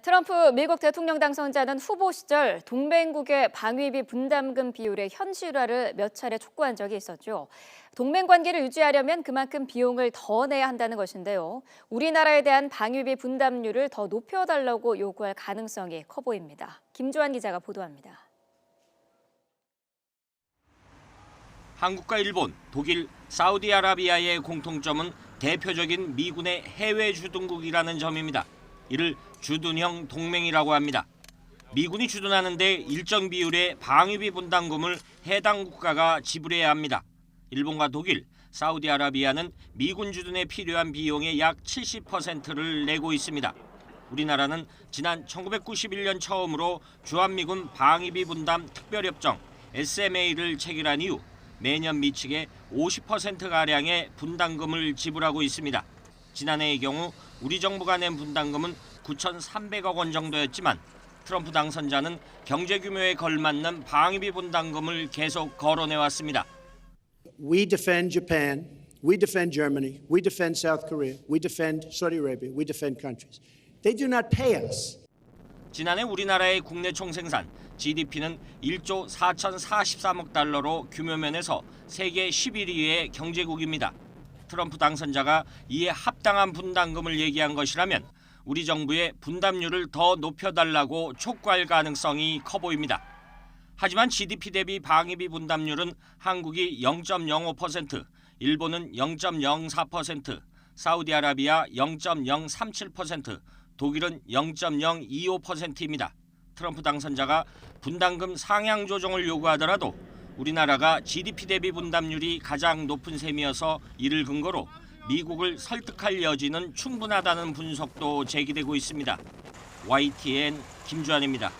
트럼프 미국 대통령 당선자는 후보 시절 동맹국의 방위비 분담금 비율의 현실화를 몇 차례 촉구한 적이 있었죠. 동맹 관계를 유지하려면 그만큼 비용을 더 내야 한다는 것인데요. 우리나라에 대한 방위비 분담률을 더 높여달라고 요구할 가능성이 커 보입니다. 김주환 기자가 보도합니다. 한국과 일본, 독일, 사우디아라비아의 공통점은 대표적인 미군의 해외 주둔국이라는 점입니다. 이를 주둔형 동맹이라고 합니다. 미군이 주둔하는데 일정 비율의 방위비 분담금을 해당 국가가 지불해야 합니다. 일본과 독일, 사우디아라비아는 미군 주둔에 필요한 비용의 약 70%를 내고 있습니다. 우리나라는 지난 1991년 처음으로 주한미군 방위비 분담 특별협정 SMA를 체결한 이후 매년 미치게 50%가량의 분담금을 지불하고 있습니다. 지난해의 경우 우리 정부가 낸 분담금은 9,300억 원 정도였지만 트럼프 당선자는 경제 규모에 걸맞는 방위비 분담금을 계속 거론해왔습니다. We defend Japan, we defend Germany, we defend South Korea, we defend Saudi Arabia, we defend countries. They do not pay us. 지난해 우리나라의 국내 총생산 GDP는 1조 4,043억 달러로 규모 면에서 세계 11위의 경제국입니다. 트럼프 당선자가 이에 합당한 분담금을 얘기한 것이라면 우리 정부의 분담률을 더 높여달라고 촉구할 가능성이 커 보입니다. 하지만 GDP 대비 방위비 분담률은 한국이 0.05%, 일본은 0.04%, 사우디아라비아 0.037%, 독일은 0.025%입니다. 트럼프 당선자가 분담금 상향 조정을 요구하더라도 우리나라가 GDP 대비 분담률이 가장 높은 셈이어서 이를 근거로 미국을 설득할 여지는 충분하다는 분석도 제기되고 있습니다. YTN 김주환입니다.